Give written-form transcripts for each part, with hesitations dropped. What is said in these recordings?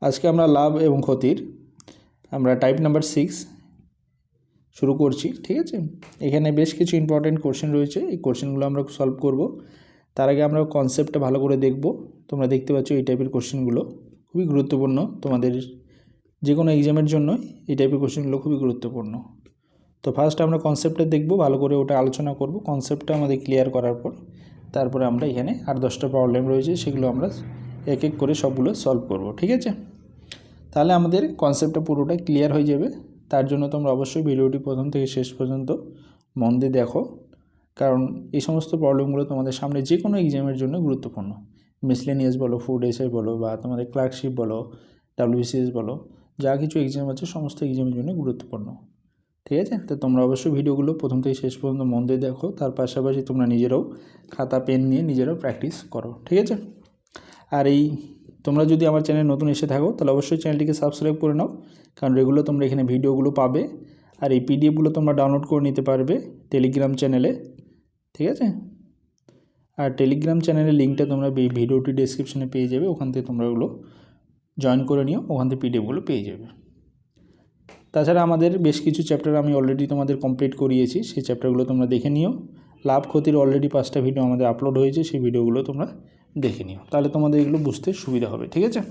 আজকে আমরা লাভ এবং ক্ষতির আমরা টাইপ নাম্বার 6 শুরু করছি। ঠিক আছে, এখানে বেশ কিছু ইম্পর্টেন্ট কোশ্চেন রয়েছে, এই কোশ্চেনগুলো আমরা সলভ করব। তার আগে আমরা কনসেপ্টটা ভালো করে দেখব। তোমরা দেখতে পাচ্ছ এই টাইপের কোশ্চেনগুলো খুবই গুরুত্বপূর্ণ, তোমাদের যে কোনো এক্সামের জন্য এই টাইপের কোশ্চেনগুলো খুবই গুরুত্বপূর্ণ। তো ফার্স্ট আমরা কনসেপ্টটা দেখব, ভালো করে ওটা আলোচনা করব। কনসেপ্টটা আমাদের ক্লিয়ার করার পর তারপরে আমরা এখানে আর 10টা প্রবলেম রয়েছে, সেগুলো আমরা এক এক করে সবগুলো সলভ করব। ঠিক আছে, তাহলে আমাদের কনসেপ্টটা পুরোটা ক্লিয়ার হয়ে যাবে। তার জন্য তোমরা অবশ্যই ভিডিওটি প্রথম থেকে শেষ পর্যন্ত মন দিয়ে দেখো, কারণ এই সমস্ত প্রবলেমগুলো তোমাদের সামনে যে কোনো এক্সামের জন্য গুরুত্বপূর্ণ। মিসলেনিয়াস বলো, ফুড এসআই বলো, বা তোমাদের ক্লার্কশিপ বলো, WBCS বলো, যা কিছু এক্সাম আছে সমস্ত এক্সামের জন্য গুরুত্বপূর্ণ। ঠিক আছে, তো তোমরা অবশ্যই ভিডিওগুলো প্রথম থেকে শেষ পর্যন্ত মন দিয়ে দেখো, তার পাশাপাশি তোমরা নিজেরাও খাতা পেন নিয়ে নিজেরাও প্র্যাকটিস করো। ঠিক আছে, আর এই তোমরা যদি আমার চ্যানেল নতুন এসে থাকো তাহলে অবশ্যই চ্যানেলটিকে সাবস্ক্রাইব করে নাও, কারণ রেগুলার তোমরা এখানে ভিডিওগুলো পাবে। আর এই পিডিএফগুলো তোমরা ডাউনলোড করে নিতে পারবে টেলিগ্রাম চ্যানেলে। ঠিক আছে, আর টেলিগ্রাম চ্যানেলের লিঙ্কটা তোমরা ভিডিওটি ডেসক্রিপশনে পেয়ে যাবে, ওখান থেকে তোমরা ওগুলো জয়েন করে নিও, ওখান থেকে পিডিএফগুলো পেয়ে যাবে। তাছাড়া আমাদের বেশ কিছু চ্যাপ্টার আমি অলরেডি তোমাদের কমপ্লিট করিয়েছি, সেই চ্যাপ্টারগুলো তোমরা দেখে নিও। লাভ ক্ষতির অলরেডি 5টা ভিডিও আমাদের আপলোড হয়েছে, সেই ভিডিওগুলো তোমরা দেখে নিও, তাহলে তোমাদের এগুলো বুঝতে সুবিধা হবে। ঠিক আছে,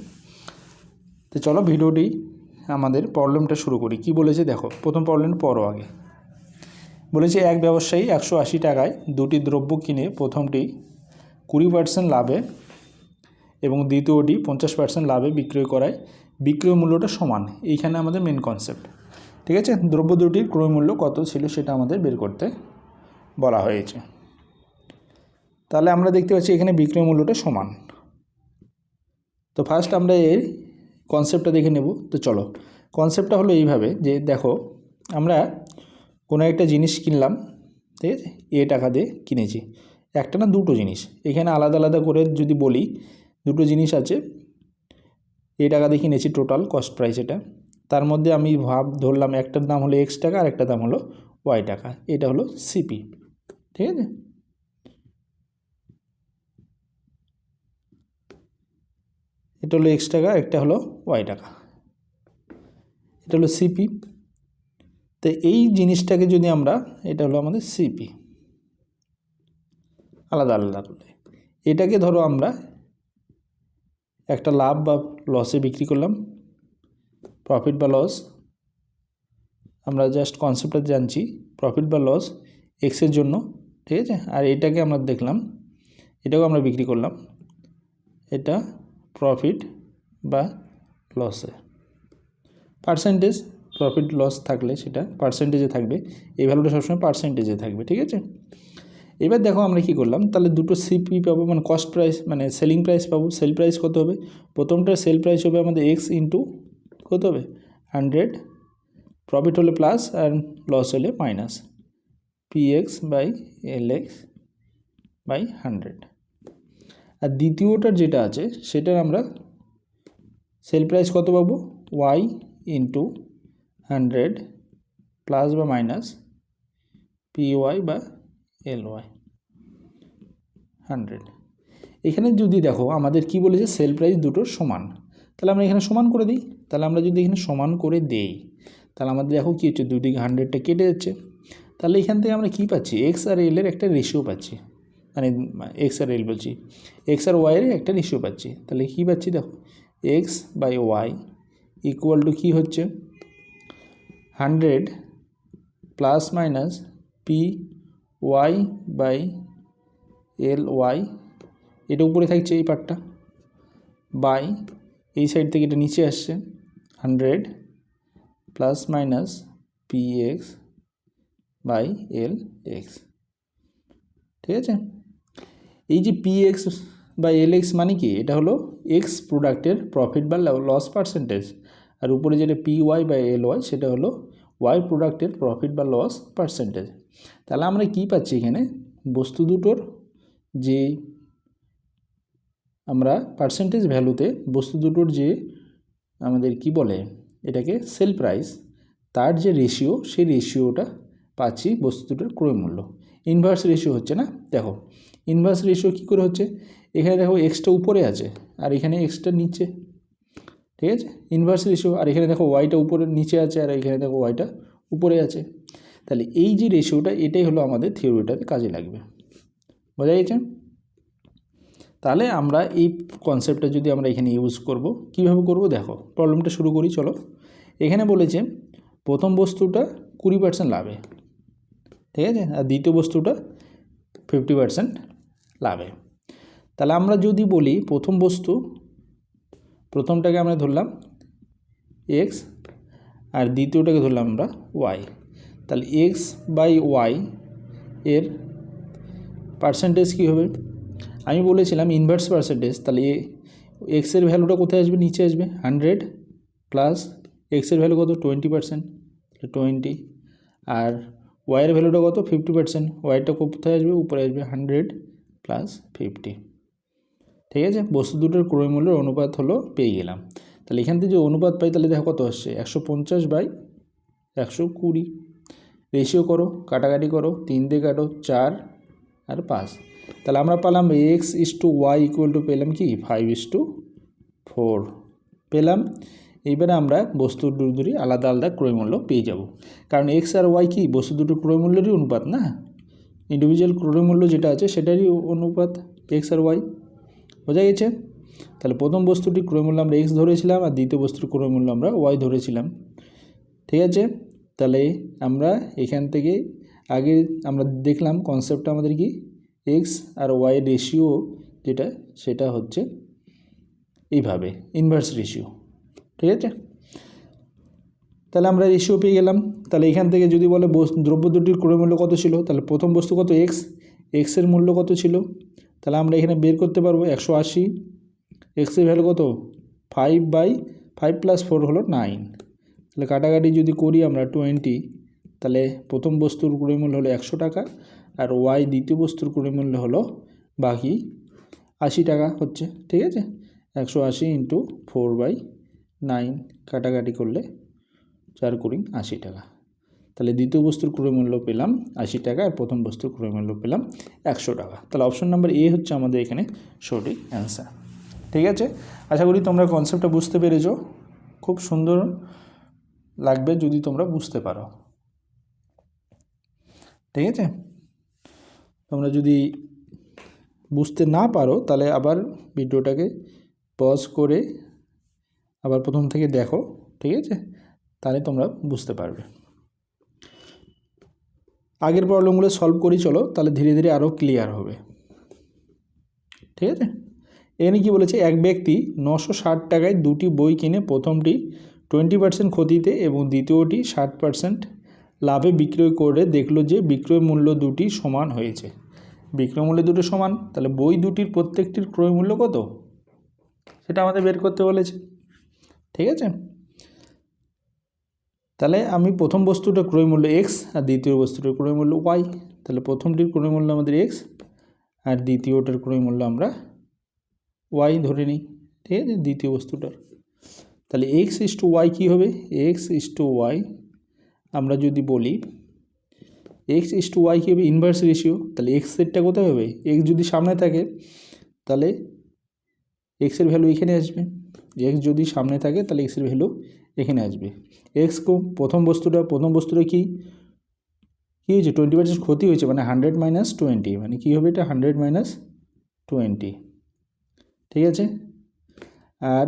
তো চলো ভিডিওটি আমাদের প্রবলেমটা শুরু করি। কি বলেছে দেখো, প্রথম প্রবলেম পড়ো আগে। বলেছে এক ব্যবসায়ী 180 টাকায় দুটি দ্রব্য কিনে প্রথমটি 20% লাভে এবং দ্বিতীয়টি 50% লাভে বিক্রয় করায় বিক্রয় মূল্যটা সমান। এইখানে আমাদের মেন কনসেপ্ট। ঠিক আছে, দ্রব্য দুটির ক্রয় মূল্য কত ছিল সেটা আমাদের বের করতে বলা হয়েছে। তাহলে আমরা দেখতে পাচ্ছি এখানে বিক্রয় মূল্যটা সমান। তো ফার্স্ট আমরা এর কনসেপ্টটা দেখে নেব। তো চলো, কনসেপ্টটা হলো এইভাবে যে দেখো, আমরা কোনো একটা জিনিস কিনলাম, ঠিক আছে, টাকা দিয়ে কিনেছি। একটা না দুটো জিনিস, এখানে আলাদা আলাদা করে যদি বলি, দুটো জিনিস আছে, টাকা দিয়ে কিনেছি, টোটাল কস্ট প্রাইস এটা। তার মধ্যে আমি ধরলাম একটার দাম হলো X টাকা আর একটা দাম হলো Y টাকা, এটা হলো সিপি। ঠিক আছে, এটা হলো X টাকা, একটা হলো Y টাকা, এটা হলো সিপি। তো এই জিনিসটাকে যদি আমরা, এটা হলো আমাদের সিপি, আলাদা আলাদা করলে এটাকে ধরো আমরা একটা লাভ বা লসে বিক্রি করলাম, প্রফিট বা লস। আমরা জাস্ট কনসেপ্টটা জানছি, প্রফিট বা লস এক্সের জন্য। ঠিক আছে, আর এটাকে আমরা দেখলাম, এটাকেও আমরা বিক্রি করলাম, এটা প্রফিট বা লসে। পার্সেন্টেজ, প্রফিট লস থাকলে সেটা পার্সেন্টেজে থাকবে, এই ভ্যালুটা সবসময় পার্সেন্টেজে থাকবে। ঠিক আছে, এবার দেখো আমরা কি করলাম, তাহলে দুটো সিপি পাবো, মানে কস্ট প্রাইস মানে সেলিং প্রাইস পাবো। সেল প্রাইস কত হবে, প্রথমটার সেল প্রাইস হবে আমাদের X ইন্টু কত হবে 100, প্রফিট হলে প্লাস আর লস হলে minus, PX by LX by 100। আর দ্বিতীয়টার যেটা আছে সেটার আমরা সেল প্রাইস কত পাবো, Y ইন্টু 100 প্লাস বা মাইনাস PY বা LY 100। এখানে যদি দেখো আমাদের কি বলেছে, সেল প্রাইস দুটোর সমান, তাহলে আমরা এখানে সমান করে দিই। তাহলে আমরা যদি এখানে সমান করে দেই, তাহলে আমাদের দেখো কী হচ্ছে, দুদিকে 100টা কেটে যাচ্ছে। তাহলে এখান থেকে আমরা কী পাচ্ছি, X আর L এর একটা রেশিও পাচ্ছি, মানে X আর L বলছি, X আর Y এর একটা রেশিও পাচ্ছি। তাহলে কী পাচ্ছি দেখো, X by Y equal to কী হচ্ছে 100 plus minus PY by LY, এটা উপরে থাকছে এই পার্টটা, বাই এই সাইড থেকে এটা নিচে আসছে 100 plus minus PX by LX। ঠিক আছে, এই যে PX বাই LX মানে কি, এটা হলো X প্রোডাক্টের প্রফিট বা লস পার্সেন্টেজ, আর উপরে যেটা PY বাই LY সেটা হলো Y প্রোডাক্টের প্রফিট বা লস পার্সেন্টেজ। তাহলে আমরা কি পাচ্ছি এখানে, বস্তু দুটোর যে আমরা পার্সেন্টেজ ভ্যালুতে বস্তু দুটোর যে আমাদের কি বলে এটাকে সেল প্রাইস, তার যে রেশিও, সেই রেশিওটা পাচ্ছি বস্তু দুটোর ক্রয় মূল্য। ইনভার্স রেশিও হচ্ছে না, দেখো ইনভার্স রেশিও কী করে হচ্ছে, এখানে দেখো এক্সটা উপরে আছে আর এখানে এক্সটা নিচে, ঠিক আছে, ইনভার্স রেশিও। আর এখানে দেখো ওয়াইটা উপরে নিচে আছে, আর এখানে দেখো ওয়াইটা উপরে আছে। তাহলে এই যে রেশিওটা, এটাই হলো আমাদের থিওরিটাতে কাজে লাগবে। বোঝা গেছে? তাহলে আমরা এই কনসেপ্টটা যদি আমরা এখানে ইউজ করব, কিভাবে করব দেখো, প্রবলেমটা শুরু করি চলো। এখানে বলেছে প্রথম বস্তুটা 20% লাভে, ঠিক আছে, আর দ্বিতীয় বস্তুটা 50% লাভে। তাহলে আমরা যদি বলি প্রথম বস্তু, প্রথমটাকে আমরা ধরলাম এক্স আর দ্বিতীয়টাকে ধরলাম আমরা ওয়াই। তাহলে এক্স বাই ওয়াই এর পার্সেন্টেজ কী হবে? আমি বলেছিলাম ইনভার্স পার্সেন্টেজ। তাহলে এক্সের ভ্যালুটা কোথায় আসবে? নিচে আসবে। 100 প্লাস এক্সের ভ্যালু কত? 20%, 20। আর ওয়াইয়ের ভ্যালুটা কত? 50%। ওয়াইটা কোথায় আসবে? উপরে আসবে। 100 প্লাস 50। ঠিক আছে, বস্তু দুটোর ক্রয় মূল্যের অনুপাত হলো পেয়ে গেলাম। তাহলে এখান থেকে যে অনুপাত পাই, তাহলে দেখো কত আসছে? 150/120। রেশিও করো, কাটাকাটি করো, 3 দিয়ে কাটো, 4 আর 5। তাহলে আমরা পেলাম x/y = পেলাম কি? 5/4 পেলাম। এইবারে আমরা বস্তু দুটোরই আলাদা আলাদা ক্রয়মূল্য পেয়ে যাব, কারণ এক্স আর ওয়াই কি বস্তু দুটোর ক্রয়মূল্যেরই অনুপাত না, ইন্ডিভিজুয়াল ক্রয়মূল্য যেটা আছে সেটারই অনুপাত এক্স আর ওয়াই। বোঝা গেছে? তাহলে প্রথম বস্তুটির ক্রয়মূল্য আমরা এক্স ধরেছিলাম, আর দ্বিতীয় বস্তুর ক্রয়মূল্য আমরা ওয়াই ধরেছিলাম। ঠিক আছে, তাহলে আমরা এখান থেকে আগে আমরা দেখলাম কনসেপ্টটা আমাদের কি, এক্স আর ওয়াই রেশিও যেটা, সেটা হচ্ছে এইভাবে ইনভার্স রেশিও। ঠিক আছে, তাহলে আমরা রেশিও পেয়ে গেলাম। তাহলে এখান থেকে যদি বলে দ্রব্য দুটির ক্রয়মূল্য কত ছিল, তাহলে প্রথম বস্তু কত? এক্স, এক্সের মূল্য কত ছিল? তাহলে আমরা এখানে বের করতে পারবো 180। এক্সের ভ্যালু কত? 5/5 + 4 হলো 9। তাহলে কাটাকাটি যদি করি আমরা 20, তাহলে প্রথম বস্তুর ক্রয়মূল্য হলো 100 টাকা, আর ওয়াই দ্বিতীয় বস্তুর ক্রয়মূল্য হলো বাকি 80 টাকা হচ্ছে। ঠিক আছে, 180 × 4/9 কাটাকাটি করলে 4 × 80 টাকা। তাহলে দ্বিতীয় বস্তুর ক্রয়মূল্য পেলাম 80 টাকা, আর প্রথম বস্তুর ক্রয়মূল্য পেলাম 100 টাকা। তাহলে অপশন নাম্বার এ হচ্ছে আমাদের এখানে সঠিক অ্যান্সার। ঠিক আছে, আশা করি তোমরা কনসেপ্টটা বুঝতে পেরেছো। খুব সুন্দর লাগবে যদি তোমরা বুঝতে পারো। ঠিক আছে, তোমরা যদি বুঝতে না পারো তাহলে আবার ভিডিওটাকে পজ করে আবার প্রথম থেকে দেখো। ঠিক আছে, তাহলে তোমরা বুঝতে পারবে। আগের প্রবলেমগুলো সলভ করি চলো, তাহলে ধীরে ধীরে আরও ক্লিয়ার হবে। ঠিক আছে, এখানে কী বলেছে? এক ব্যক্তি 960 টাকায় দুটি বই কিনে প্রথমটি 20% ক্ষতিতে এবং দ্বিতীয়টি 60% লাভে বিক্রয় করে দেখলো যে বিক্রয় মূল্য দুটি সমান হয়েছে। বিক্রয় মূল্য দুটো সমান, তাহলে বই দুটির প্রত্যেকটির ক্রয় মূল্য কত সেটা আমাদের বের করতে বলেছে। ঠিক আছে, তাহলে আমি প্রথম বস্তুটার ক্রয় মূল্য এক্স আর দ্বিতীয় বস্তুটার ক্রয় মূল্য ওয়াই। তাহলে প্রথমটির ক্রয় মূল্য আমাদের এক্স আর দ্বিতীয়টার ক্রয় মূল্য আমরা ওয়াই ধরে নিই। ঠিক আছে, দ্বিতীয় বস্তুটার। তাহলে x/y কী হবে? x/y আমরা যদি বলি x/y কী হবে? Inverse ratio. তাহলে এক্সেরটা কোথায় হবে? এক্স যদি সামনে থাকে তাহলে এক্সের ভ্যালু এখানে আসবে। এক্স যদি সামনে থাকে তাহলে এক্সের ভ্যালু এখানে আসবে। এক্স প্রথম বস্তুটা কি হয়েছে? 20% ক্ষতি হয়েছে, মানে 100 - 20, মানে কী হবে এটা? 100 - 20। ঠিক আছে, আর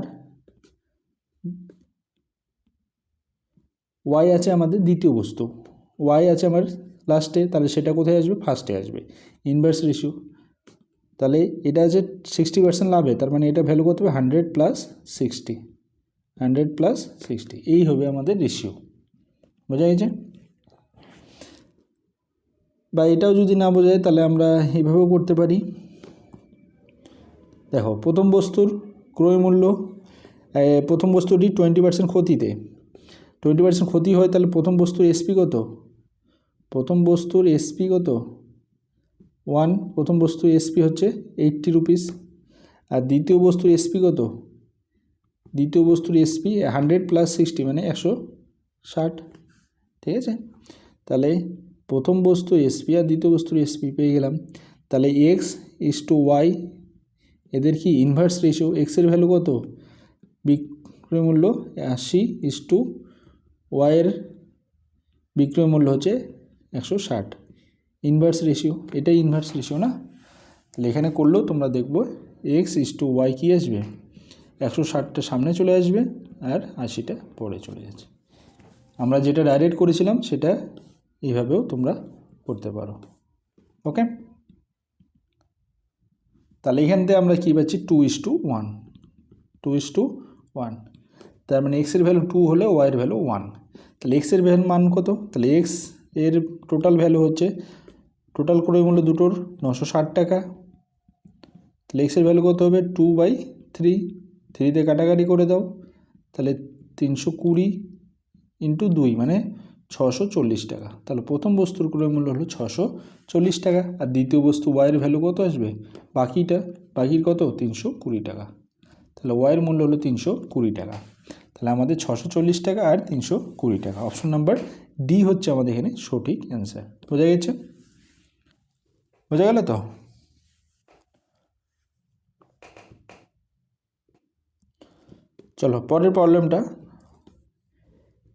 ওয়াই আছে আমাদের দ্বিতীয় বস্তু, ওয়াই আছে আমার লাস্টে, তাহলে সেটা কোথায় আসবে? ফার্স্টে আসবে। Inverse ratio. তাহলে এটা আছে 60% লাভে, তার মানে এটা ভ্যালু কত হবে? 100 + 60, 100 + 60, এই হবে আমাদের রেশিও। বোঝা গেছে? বা এটাও যদি না বোঝায় তাহলে আমরা এইভাবেও করতে পারি। দেখো, প্রথম বস্তুর ক্রয় মূল্য, প্রথম বস্তুটি 20% ক্ষতিতে, 20% ক্ষতি হয়, তাহলে প্রথম বস্তুর এসপি কত? প্রথম বস্তুর এসপি কত? 1। প্রথম বস্তুর এসপি হচ্ছে 80 রুপিস। আর দ্বিতীয় বস্তুর এসপি কত? দ্বিতীয় বস্তুর এসপি 100 + 60 মানে 160। ঠিক আছে, তাহলে প্রথম বস্তু এসপি আর দ্বিতীয় বস্তুর এসপি পেয়ে গেলাম। তাহলে x/y এদের কি ইনভার্স রেশিও। এক্সের ভ্যালু কত? ক্রয় মূল্য 80 ওয়াইয়ের বিক্রয় মূল্য হচ্ছে 160। ইনভার্স রেশিও, এটাই ইনভার্স রেশিও না? তাহলে এখানে করলেও তোমরা দেখবো x/y কী আসবে, 160টা সামনে চলে আসবে আর 80টা পরে চলে যাচ্ছে। আমরা যেটা ডাইরেক্ট করেছিলাম সেটা এইভাবেও তোমরা করতে পারো। ওকে, তাহলে এখান থেকে আমরা কী পাচ্ছি 2:1, 2:1। তার মানে এক্সের ভ্যালু 2 হলে ওয়াইয়ের ভ্যালু 1। তাহলে এক্সের ভ্যালু মান কত? তাহলে এক্স এর টোটাল ভ্যালু হচ্ছে, টোটাল ক্রয় মূল্য দুটোর 960 টাকা। তাহলে এক্সের ভ্যালু কত হবে 2/3, 3 কাটাকাটি করে দাও, তাহলে 320 × 2 মানে 640 টাকা। তাহলে প্রথম বস্তুর ক্রয় মূল্য হলো 640 টাকা। আর দ্বিতীয় বস্তু ওয়াইয়ের ভ্যালু কত আসবে, বাকির কত 320 টাকা। তাহলে ওয়াইয়ের মূল্য হলো 320 টাকা। তাহলে আমাদের 640 টাকা আর 320 টাকা। অপশন নাম্বার ডি হচ্ছে আমাদের এখানে সঠিক অ্যান্সার। বোঝা গেছে? বোঝা গেল তো? চলো পরের প্রবলেমটা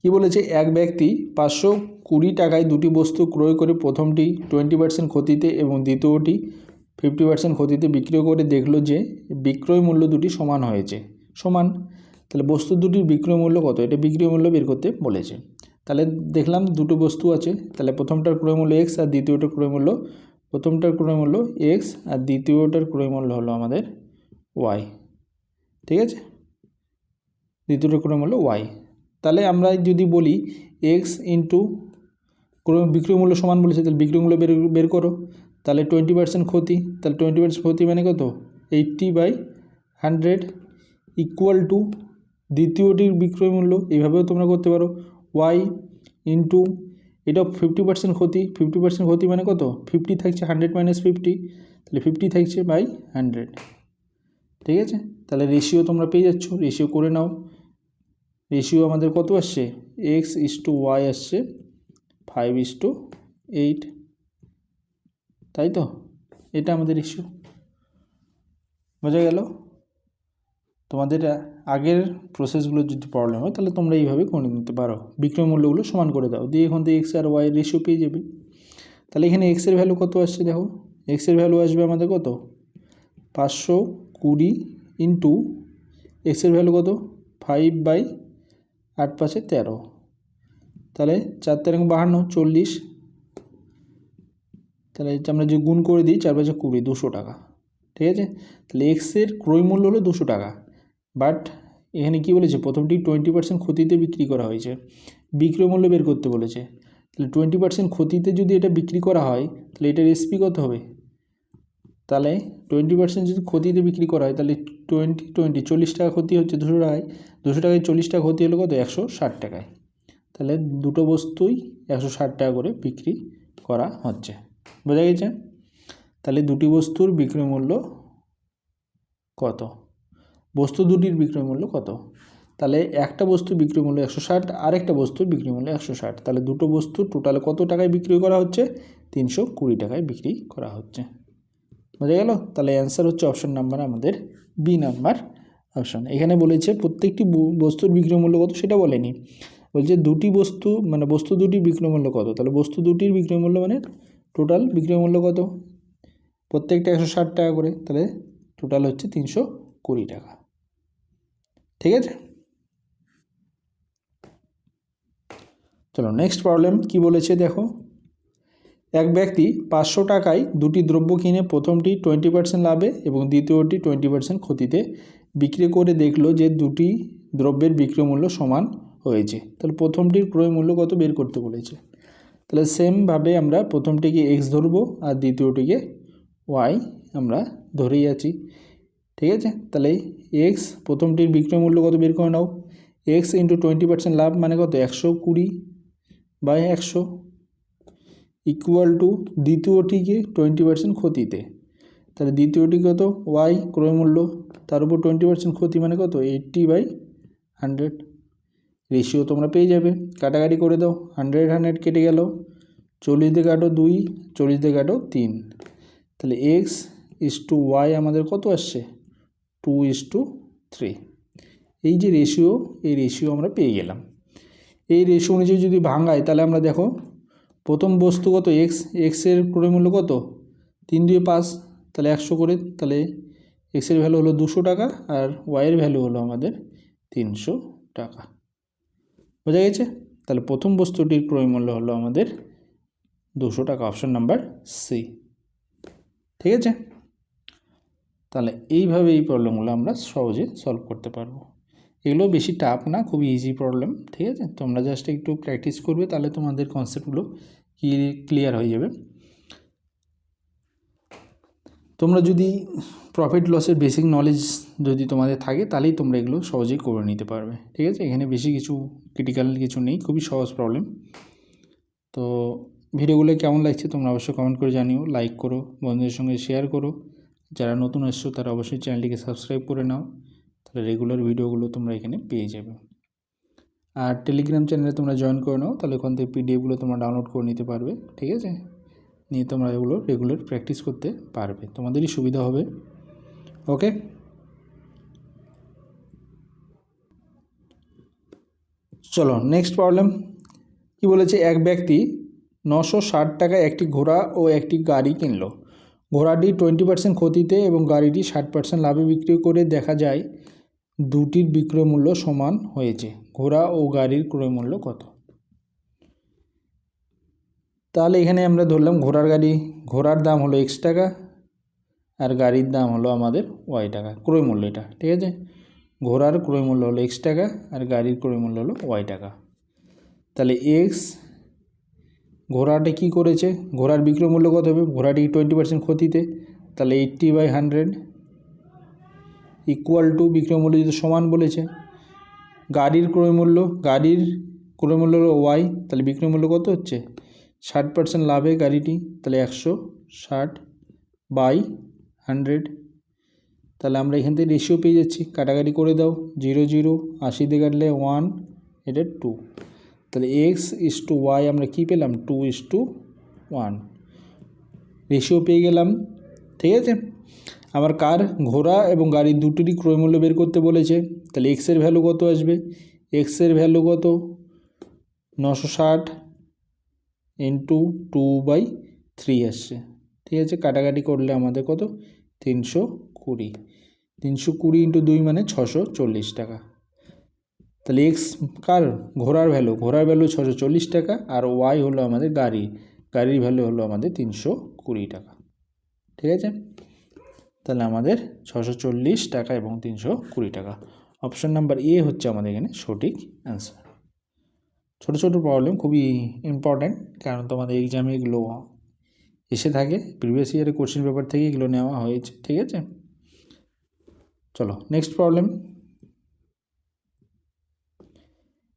কি বলেছে, এক ব্যক্তি 520 টাকায় দুটি বস্তু ক্রয় করে প্রথমটি 20% ক্ষতিতে এবং দ্বিতীয়টি 50% ক্ষতিতে বিক্রয় করে দেখলো যে বিক্রয় মূল্য দুটি সমান হয়েছে। তাহলে বস্তু দুটির বিক্রয় মূল্য কত, এটা বিক্রয় মূল্য বের করতে বলেছে। তাহলে দেখলাম দুটো বস্তু আছে, তাহলে প্রথমটার ক্রয় মূল্য এক্স আর দ্বিতীয়টার ক্রয় মূল্য, প্রথমটার ক্রয় মূল্য এক্স আর দ্বিতীয়টার ক্রয় মূল্য হলো আমাদের ওয়াই। ঠিক আছে, দ্বিতীয়টার ক্রয় মূল্য ওয়াই। তাহলে আমরা যদি বলি এক্স ইন্টু বিক্রয় মূল্য সমান বলেছে, তাহলে বিক্রয় মূল্য বের করো। তাহলে 20% ক্ষতি, তাহলে 20% ক্ষতি মানে কত 80/100 ইকুয়াল টু দ্বিতীয়টির বিক্রয় মূল্য, এইভাবেও তোমরা করতে পারো ওয়াই ইন্টু এটা 50% ক্ষতি, 50% ক্ষতি মানে কত 50 থাকছে 100 - 50, তাহলে 50 থাকছে বাই 100। ঠিক আছে, তাহলে রেশিও তোমরা পেয়ে যাচ্ছ, রেশিও করে নাও। রেশিও আমাদের কত আসছে, x/y আসছে 5:8, তাই তো? এটা আমাদের রেশিও। বোঝা গেল? তোমাদের আগের প্রসেসগুলো যদি প্রবলেম হয় তাহলে তোমরা এইভাবে করে নিতে পারো, বিক্রয় মূল্যগুলো সমান করে দাও, দিয়ে এখান থেকে এক্স আর ওয়াই রেশিও পেয়ে যাবে। তাহলে এখানে এক্সের ভ্যালু কত আসছে দেখো, এক্সের ভ্যালু আসবে আমাদের কত 520 ইন্টু এক্সের ভ্যালু কত 5/8 × 5 = 13, তাহলে 4 × 52 40, তাহলে আমরা যে গুণ করে দিই 4 × 5 = 20, 200 টাকা। ঠিক আছে, তাহলে এক্সের ক্রয় মূল্য হলো 200 টাকা, বাট এখানে কি বলেছে প্রথমটি 20% ক্ষতিতে বিক্রি করা হয়েছে, বিক্রয় মূল্য বের করতে বলেছে। তাহলে 20% ক্ষতিতে যদি এটা বিক্রি করা হয় তাহলে এটার এসপি কত হবে, তাহলে 20% যদি ক্ষতিতে বিক্রি করা হয় তাহলে 40 টাকা ক্ষতি হচ্ছে 200 টাকায়, 200 টাকায় 40 টাকা ক্ষতি হলো কত 160 টাকায়। তাহলে দুটো বস্তুই 160 টাকা করে বিক্রি করা হচ্ছে। বোঝা গেছে? তাহলে দুটি বস্তুর বিক্রয় মূল্য কত, বস্তু দুটির বিক্রয় মূল্য কত, তাহলে একটা বস্তুর বিক্রয় মূল্য 160, আরেকটা বস্তুর বিক্রয় মূল্য 160, তাহলে দুটো বস্তু টোটাল কত টাকায় বিক্রি করা হচ্ছে 320 টাকায় বিক্রি করা হচ্ছে। বোঝা গেল? তাহলে অ্যান্সার হচ্ছে অপশন নাম্বার আমাদের বি নাম্বার অপশন। এখানে বলেছে প্রত্যেকটি বস্তুর বিক্রয় মূল্য কত সেটা বলেনি, বলছে দুটি বস্তু মানে বস্তু দুটির বিক্রয় মূল্য কত, তাহলে বস্তু দুটির বিক্রয় মূল্য মানে টোটাল বিক্রয় মূল্য কত, প্রত্যেকটা 160 টাকা করে, তাহলে টোটাল হচ্ছে 320 টাকা। ঠিক আছে, চলো নেক্সট প্রবলেম কি বলেছে দেখো, এক ব্যক্তি 500 টাকায় দুটি দ্রব্য কিনে প্রথমটি 20% লাভে এবং দ্বিতীয়টি 20% ক্ষতিতে বিক্রি করে দেখলো যে দুটি দ্রব্যের বিক্রয় মূল্য সমান হয়েছে। তাহলে প্রথমটির ক্রয় মূল্য কত বের করতে বলেছে। তাহলে সেমভাবে আমরা প্রথমটিকে এক্স ধরবো আর দ্বিতীয়টিকে ওয়াই আমরা ধরেই আছি। ঠিক আছে, তাহলে এক্স প্রথমটির বিক্রয় মূল্য কত বের করে নাও, এক্স ইন্টু 20% লাভ মানে কত 120/100 ইকুয়াল টু দ্বিতীয়টিকে 20% ক্ষতিতে, তাহলে দ্বিতীয়টি কত ওয়াই ক্রয় মূল্য, তার উপর 20% ক্ষতি মানে কত 80/100। রেশিও তোমরা পেয়ে যাবে, কাটাকাটি করে দাও, 100 কেটে গেল, 40 দিয়ে কাটো 2, 40 দিয়ে কাটো 3, তাহলে x/y আমাদের কত আসছে 2:3। এই যে রেশিও, এই রেশিও আমরা পেয়ে গেলাম। এই রেশিও অনুযায়ী যদি ভাঙাই তাহলে আমরা দেখো প্রথম বস্তু কত এক্সের ক্রয় মূল্য কত 3 2 5, তাহলে 100 করে, তাহলে এক্সের ভ্যালু হলো 200 টাকা আর ওয়াইয়ের ভ্যালু হলো আমাদের 300 টাকা। বোঝা গেছে? তাহলে প্রথম বস্তুটির ক্রয় মূল্য হলো আমাদের 200 টাকা, অপশন নাম্বার সি। ঠিক আছে? তাহলে এইভাবে এই প্রবলেমগুলো আমরা সহজে সলভ করতে পারবো। এগুলো বেশি টাফ না, খুবই ইজি প্রবলেম। ঠিক আছে? তোমরা জাস্ট একটু প্র্যাকটিস করবে, তাহলে তোমাদের কনসেপ্টগুলো ক্লিয়ার হয়ে যাবে। তোমরা যদি প্রফিট লসের বেসিক নলেজ যদি তোমাদের থাকে তাহলেই তোমরা এগুলো সহজেই করে নিতে পারবে। ঠিক আছে? এখানে বেশি কিছু ক্রিটিক্যাল কিছু নেই, খুবই সহজ প্রবলেম। তো ভিডিওগুলো কেমন লাগছে তোমরা অবশ্যই কমেন্ট করে জানিও, লাইক করো, বন্ধুদের সঙ্গে শেয়ার করো। যারা নতুন এসছো তারা অবশ্যই চ্যানেলটিকে সাবস্ক্রাইব করে নাও, তাহলে রেগুলার ভিডিওগুলো তোমরা এখানে পেয়ে যাবে। আর টেলিগ্রাম চ্যানেলে তোমরা জয়েন করে নাও, তাহলে ওখান থেকে পিডিএফগুলো তোমরা ডাউনলোড করে নিতে পারবে। ঠিক আছে? নিয়ে তোমরা এগুলো রেগুলার প্র্যাকটিস করতে পারবে, তোমাদেরই সুবিধা হবে। ওকে, চলো নেক্সট প্রবলেম। কি বলেছে? এক ব্যক্তি 960 টাকায় একটি ঘোড়া ও একটি গাড়ি কিনল। ঘোড়াটি 20% ক্ষতিতে এবং গাড়িটি 60% লাভে বিক্রি করে দেখা যায় দুটির বিক্রয় মূল্য সমান হয়েছে। ঘোড়া ও গাড়ির ক্রয় মূল্য কত? তাহলে এখানে আমরা ধরলাম ঘোড়ার দাম হলো X টাকা আর গাড়ির দাম হলো আমাদের Y টাকা, ক্রয় মূল্য এটা। ঠিক আছে? ঘোড়ার ক্রয় মূল্য হলো X টাকা আর গাড়ির ক্রয় মূল্য হলো Y টাকা। তাহলে X, ঘোড়াটা কি করেছে, ঘোড়ার বিক্রয় মূল্য কত হবে? ঘোড়াটি 20% ক্ষতিতে, তাহলে 80/100 ইকুয়াল টু বিক্রয় মূল্য যদি সমান বলেছে। গাড়ির ক্রয় মূল্য হলো Y, তাহলে বিক্রয় মূল্য কত হচ্ছে? 60% লাভে গাড়িটি, তাহলে 160/100। তাহলে আমরা এখান থেকে রেশিও পেয়ে যাচ্ছি, কাটাকাটি করে দাও, 0 0, 80 দিয়ে কাটলে 1, এটা 2। তাহলে X/Y আমরা কি পেলাম? 2:1 রেশিও পেয়ে গেলাম। ঠিক আছে? আমার ঘোড়া এবং গাড়ির দুটোরই ক্রয় মূল্য বের করতে বলেছে, তাহলে এক্সের ভ্যালু কত আসবে? এক্সের ভ্যালু কত? 960 ইন্টু 2/3 আসছে। ঠিক আছে? কাটাকাটি করলে আমাদের কত? 320। 320 ইন্টু 2 মানে 640 টাকা। তাহলে এক্স ঘোড়ার ভ্যালু 640 টাকা আর ওয়াই হলো আমাদের গাড়ির ভ্যালু হলো আমাদের 320 টাকা। ঠিক আছে? তাহলে আমাদের 640 টাকা এবং 320 টাকা। অপশন নাম্বার এ হচ্ছে আমাদের এখানে সঠিক অ্যান্সার। ছোটো ছোটো প্রবলেম খুবই ইম্পর্ট্যান্ট, কারণ তোমাদের এক্সামে এগুলো এসে থাকে, প্রিভিয়াস ইয়ারের কোশ্চেন পেপার থেকে এগুলো নেওয়া হয়েছে। ঠিক আছে? চলো নেক্সট প্রবলেম।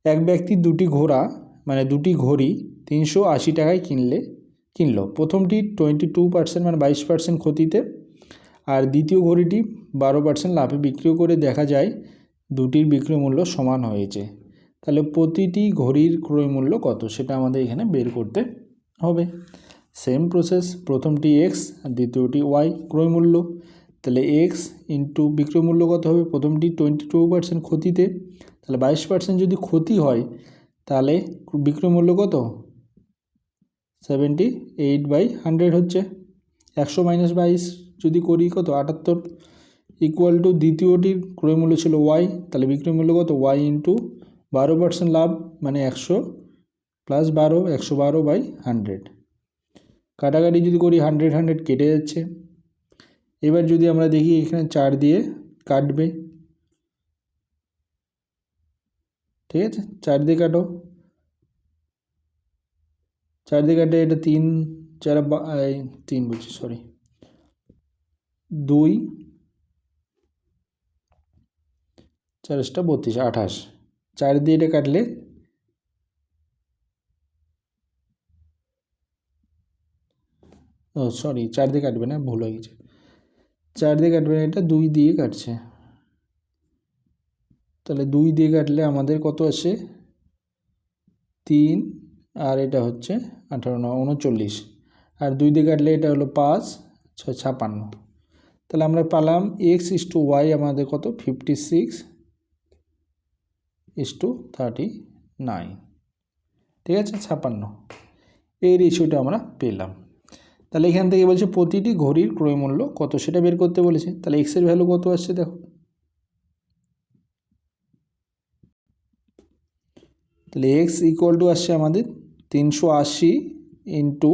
এক ব্যক্তি দুটি ঘড়ি 380 টাকায় কিনলো। প্রথমটি 22% মানে 22% ক্ষতিতে আর দ্বিতীয় ঘড়িটি 12% লাভে বিক্রি করে দেখা যায় দুটির বিক্রয় মূল্য সমান হয়েছে। তাহলে প্রতিটি ঘড়ির ক্রয় মূল্য কত সেটা আমাদের এখানে বের করতে হবে। সেম প্রসেস, প্রথমটি এক্স আর দ্বিতীয়টি ওয়াই ক্রয় মূল্য। তাহলে এক্স ইন্টু বিক্রয় মূল্য কত হবে? প্রথমটি 22% ক্ষতিতে, তাহলে 22% যদি ক্ষতি হয় তাহলে বিক্রয় মূল্য কত? 78/100 হচ্ছে। 100 - 22 যদি করি কত? 78 ইকুয়াল টু দ্বিতীয়টির ক্রয় মূল্য ছিল ওয়াই, তাহলে বিক্রয় মূল্য কত? ওয়াই ইন্টু 12% লাভ মানে 100 প্লাস 12, 112/100। কাটাকাটি যদি করি 100 কেটে যাচ্ছে। এবার যদি আমরা দেখি এখানে 4 দিয়ে কাটবে। ঠিক আছে? 4 দিয়ে কাটো, 4 দিয়ে কাটে এটা 3 বলছি, সরি 2 4 32 28। 4 দিয়ে এটা কাটলে সরি 4 দিয়ে কাটবে না, ভুল হয়ে গেছে। 4 দিয়ে কাটবে না, এটা 2 দিয়ে কাটছে। তাহলে 2 দিয়ে কাটলে আমাদের কত আসে? 3 আর এটা হচ্ছে 18 39 আর 2 দিয়ে কাটলে এটা হলো 5 6 56। তাহলে আমরা পেলাম X/Y আমাদের কত? 56 1:39, ঠিক আছে, 56, এই রেশিওটা আমরা পেলাম। তাহলে এখান থেকে বলছে প্রতিটি ঘড়ির ক্রয় মূল্য কত সেটা বের করতে বলেছে। তাহলে এক্সের ভ্যালু কত আসছে দেখো, তাহলে এক্স ইকুয়াল টু আসছে আমাদের 380 ইন্টু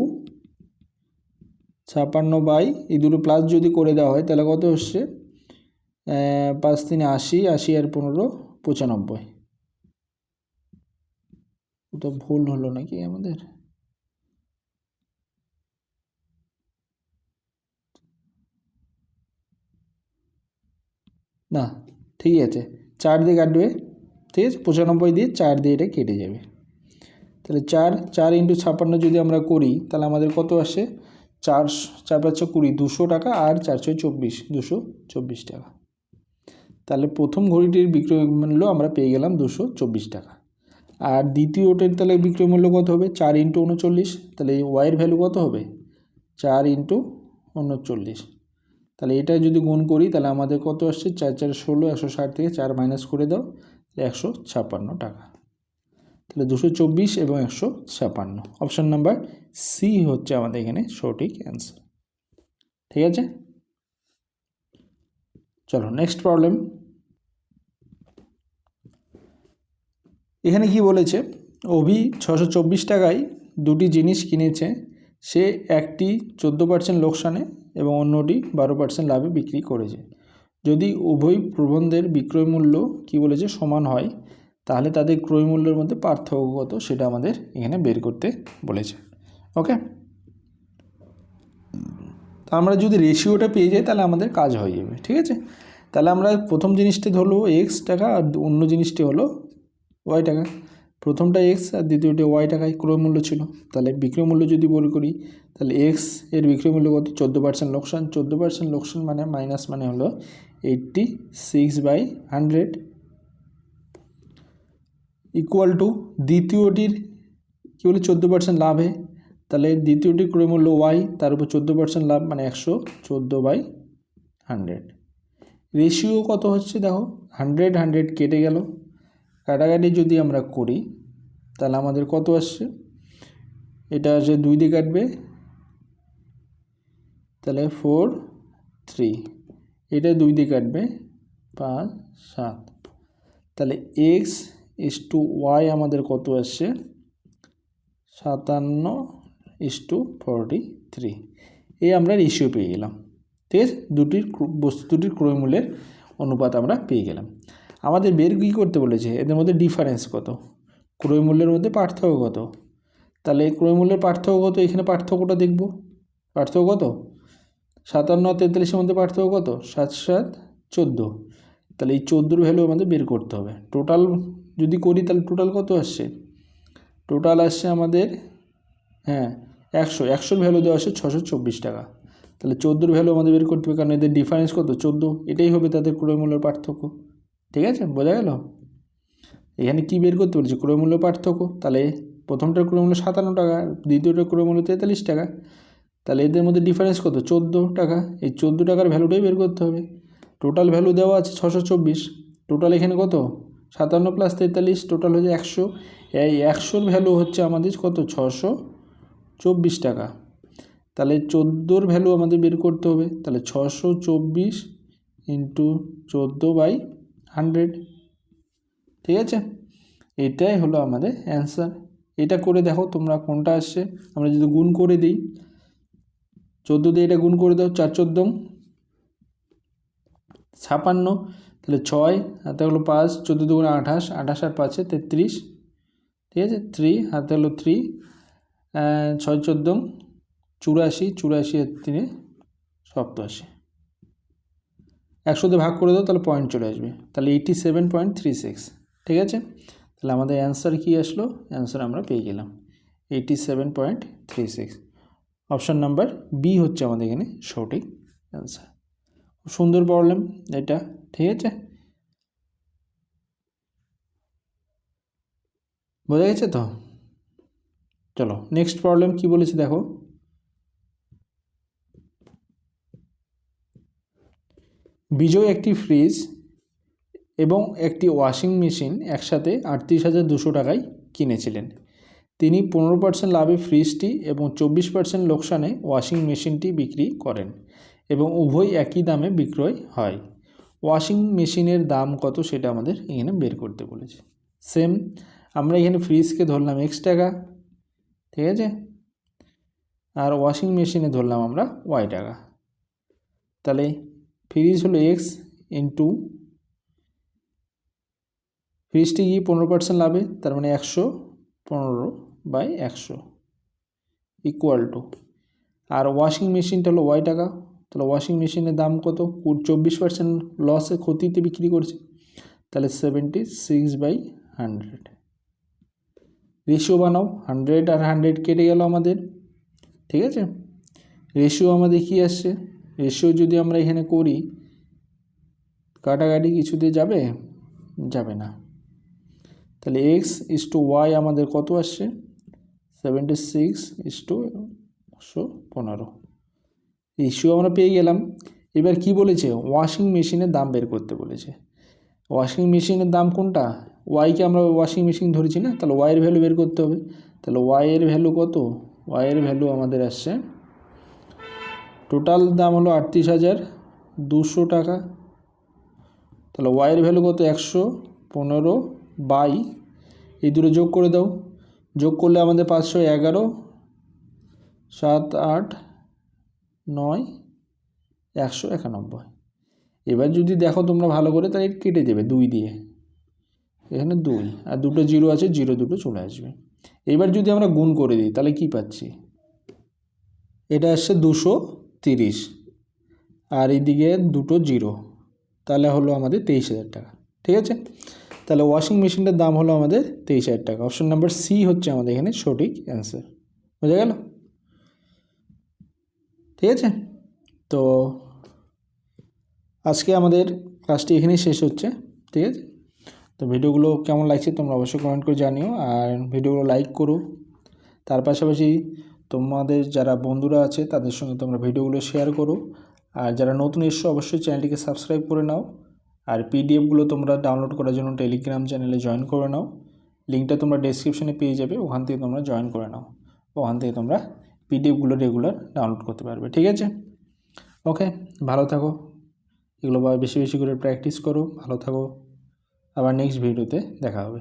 56 বাই এই দুটো প্লাস যদি করে দেওয়া হয় তাহলে কত হচ্ছে 5 3 80, 80 আর 15 95। তো ভুল হলো নাকি আমাদের, না ঠিক আছে, 4 দিয়ে কাটবে, ঠিক আছে, 95 দিয়ে 4 দিয়ে এটা কেটে যাবে। তাহলে 4 ইন্টু 56 যদি আমরা করি তাহলে আমাদের কত আসে, 4 4 5 20, 200 টাকা, আর 4 6 24, 224 টাকা। তাহলে প্রথম ঘড়িটির বিক্রয় মূল্য আমরা পেয়ে গেলাম 224 টাকা। আর দ্বিতীয়টার তাহলে বিক্রয় মূল্য কত হবে, 4 ইন্টু 39, তাহলে এই ওয়াইয়ের ভ্যালু কত হবে, 4 ইন্টু 39। তাহলে এটা যদি গুণ করি তাহলে আমাদের কত আসছে, 4 4 16, 160 থেকে 4 মাইনাস করে দাও, 156 টাকা। তাহলে 224 এবং 156, অপশান নাম্বার সি হচ্ছে আমাদের এখানে সঠিক অ্যান্সার। ঠিক আছে, চলো নেক্সট প্রবলেম। এখানে কি বলেছে, অভি 624 টাকায় দুটি জিনিস কিনেছে, সে একটি 14% লোকসানে এবং অন্যটি 12% লাভে বিক্রি করেছে। যদি উভয় প্রবন্ধের বিক্রয় মূল্য কি বলেছে সমান হয় তাহলে তাদের ক্রয় মূল্যের মধ্যে পার্থক্য কত সেটা আমাদের এখানে বের করতে বলেছে। ওকে, আমরা যদি রেশিওটা পেয়ে যাই তাহলে আমাদের কাজ হয়ে যাবে। ঠিক আছে, তাহলে আমরা প্রথম জিনিসটি ধরলো এক্স টাকা আর অন্য জিনিসটি হলো ওয়াই টাকা। প্রথমটা এক্স আর দ্বিতীয়টি ওয়াই টাকায় ক্রয় মূল্য ছিল। তাহলে বিক্রয় মূল্য যদি বলি করি তাহলে এক্স এর বিক্রয় মূল্য কত, 14% লোকসান। 14% লোকসান মানে মাইনাস মানে হলো 86/100 ইকুয়াল টু দ্বিতীয়টির কী বলে 14% লাভে। তাহলে দ্বিতীয়টির ক্রয় মূল্য ওয়াই, তার উপর 14% লাভ মানে 114/100। রেশিও কত হচ্ছে দেখো, 100 100 কেটে গেল, কাটাকাটি যদি আমরা করি তাহলে আমাদের কত আসছে, এটা আসে 2 দিয়ে কাটবে, তাহলে 4 3, এটা 2 দিয়ে কাটবে 5 7, তাহলে এক্স ইস টু ওয়াই আমাদের কত আসছে 57:43। এই আমরা রেশিও পেয়ে গেলাম। ঠিক আছে, বস্তু দুটির ক্রয় মূল্যের অনুপাত আমরা পেয়ে গেলাম। আমাদের বের কী করতে বলেছে, এদের মধ্যে ডিফারেন্স কত, ক্রয় মূল্যের মধ্যে পার্থক্য কত। তাহলে ক্রয় মূল্যের পার্থক্য কত, এখানে পার্থক্যটা দেখব, পার্থক্য কত, 57 আর 43-এর মধ্যে পার্থক্য কত, 7 7 14। তাহলে এই 14-র ভ্যালু আমাদের বের করতে হবে। টোটাল যদি করি তাহলে টোটাল কত আসছে, টোটাল আসছে আমাদের 100-100-র ভ্যালু দেওয়া আসছে 624 টাকা। তাহলে 14-র ভ্যালু আমাদের বের করতে হবে, কারণ এদের ডিফারেন্স কত 14, এটাই হবে তাদের ক্রয় মূল্যের পার্থক্য। ঠিক আছে, বোঝা গেল। এখানে কি বের করতে বলেছি, ক্রয় মূল্য পার্থক্য। তাহলে প্রথমটার ক্রয় মূল্য 57 টাকা, দ্বিতীয়টার ক্রয় মূল্য 43 টাকা। তাহলে এদের মধ্যে ডিফারেন্স কত 14 টাকা, এই 14 টাকার ভ্যালুটাই বের করতে হবে। টোটাল ভ্যালু দেওয়া আছে 624, টোটাল এখানে কত 57 + 43, টোটাল হচ্ছে 100। এই 100-র ভ্যালু হচ্ছে আমাদের কত 624 টাকা। তাহলে 14-র ভ্যালু আমাদের বের করতে হবে, তাহলে 624 ইন্টু 14/100। ঠিক আছে, এটাই হলো আমাদের অ্যান্সার। এটা করে দেখো তোমরা কোনটা আসছে। আমরা যদি গুণ করে দিই, 14 দিয়ে এটা গুণ করে দাও, 4 14 56, তাহলে 6 হাতে হলো 5, 14 দুগুণে 28, 28 আর 5-এ 33। ঠিক আছে, 3 হাতে হলো 3, 6 14 84, 84 আর 3 87, 100 দিয়ে ভাগ করে দাও তাহলে পয়েন্ট চলে আসবে, তাহলে 87.36। ঠিক আছে, তাহলে আমাদের অ্যান্সার কী আসলো, অ্যান্সার আমরা পেয়ে গেলাম 87.36। অপশান নাম্বার বি হচ্ছে আমাদের এখানে সঠিক অ্যান্সার। সুন্দর প্রবলেম এটা। ঠিক আছে, বোঝা গেছে তো। চলো নেক্সট প্রবলেম কি বলেছে দেখো, বিজয় একটি ফ্রিজ এবং একটি ওয়াশিং মেশিন একসাথে 38,200 টাকায় কিনেছিলেন। তিনি 15% লাভে ফ্রিজটি এবং 24% লোকসানে ওয়াশিং মেশিনটি বিক্রি করেন এবং উভয় একই দামে বিক্রয় হয়। ওয়াশিং মেশিনের দাম কত সেটা আমাদের এখানে বের করতে বলেছে। সেম আমরা এখানে ফ্রিজকে ধরলাম x টাকা, ঠিক আছে, আর ওয়াশিং মেশিনে ধরলাম আমরা y টাকা। তাহলে ফ্রিজ হলো x ইন্টু ফ্রিজটি কি 15% লাভে, তার মানে 115/100 ইকুয়াল টু, আর ওয়াশিং মেশিনটা হলো y টাকা। তাহলে ওয়াশিং মেশিনের দাম কত, 24% লসে ক্ষতিতে বিক্রি করছে, তাহলে 76/100। রেশিও বানাও, 100 আর 100 কেটে গেল আমাদের, ঠিক আছে। রেশিও আমাদের কি আসছে, রেশিও যদি আমরা এখানে করি কাটাকাটি কিছুতে যাবে, যাবে না। তাহলে x/y আমাদের কত আসছে, 76/115। রেশিও আমরা পেয়ে গেলাম। এবার কি বলেছে, ওয়াশিং মেশিনের দাম বের করতে বলেছে। ওয়াশিং মেশিনের দাম কোনটা, ওয়াইকে আমরা ওয়াশিং মেশিন ধরেছি না, তাহলে ওয়াইয়ের ভ্যালু বের করতে হবে। তাহলে ওয়াইয়ের ভ্যালু কত, ওয়াইয়ের ভ্যালু আমাদের আসছে, টোটাল দাম হলো 38,200 টাকা। তাহলে ওয়াইয়ের ভ্যালু কত, 115 বাই এই দুটো যোগ করে দাও, যোগ করলে আমাদের 511, 7, 8, 9, 191। এবার যদি দেখো তোমরা ভালো করে, তাহলে কেটে দেবে 2 দিয়ে, এখানে 2 আর দুটো জিরো আছে, জিরো দুটো চলে আসবে। এবার যদি আমরা গুণ করে দিই তাহলে কি পাচ্ছি, এটা আসছে 230 আর এইদিকে দুটো জিরো, তাহলে হলো আমাদের 23,000 টাকা, ঠিক আছে। তাহলে ওয়াশিং মেশিনটার দাম হলো আমাদের 23,000 টাকা। অপশন নাম্বার সি হচ্ছে আমাদের এখানে সঠিক অ্যান্সার। বোঝা গেল, ঠিক আছে। তো আজকে আমাদের ক্লাসটি এখানেই শেষ হচ্ছে, ঠিক আছে। তো ভিডিওগুলো কেমন লাগছে তোমরা অবশ্যই কমেন্ট করে জানিও, আর ভিডিওগুলো লাইক করো। তার পাশাপাশি তোমাদের যারা বন্ধুরা আছে তাদের সঙ্গে তোমরা ভিডিওগুলো শেয়ার করো, আর যারা নতুন এসছো অবশ্যই চ্যানেলটিকে সাবস্ক্রাইব করে নাও, আর পিডিএফগুলো তোমরা ডাউনলোড করার জন্য টেলিগ্রাম চ্যানেলে জয়েন করে নাও। লিঙ্কটা তোমরা ডেসক্রিপশনে পেয়ে যাবে, ওখান থেকে তোমরা জয়েন করে নাও, ওখান থেকে তোমরা পিডিএফগুলো রেগুলার ডাউনলোড করতে পারবে, ঠিক আছে। ওকে, ভালো থাকো, এগুলো বেশি বেশি করে প্র্যাকটিস করো, ভালো থাকো, আবার নেক্সট ভিডিওতে দেখা হবে।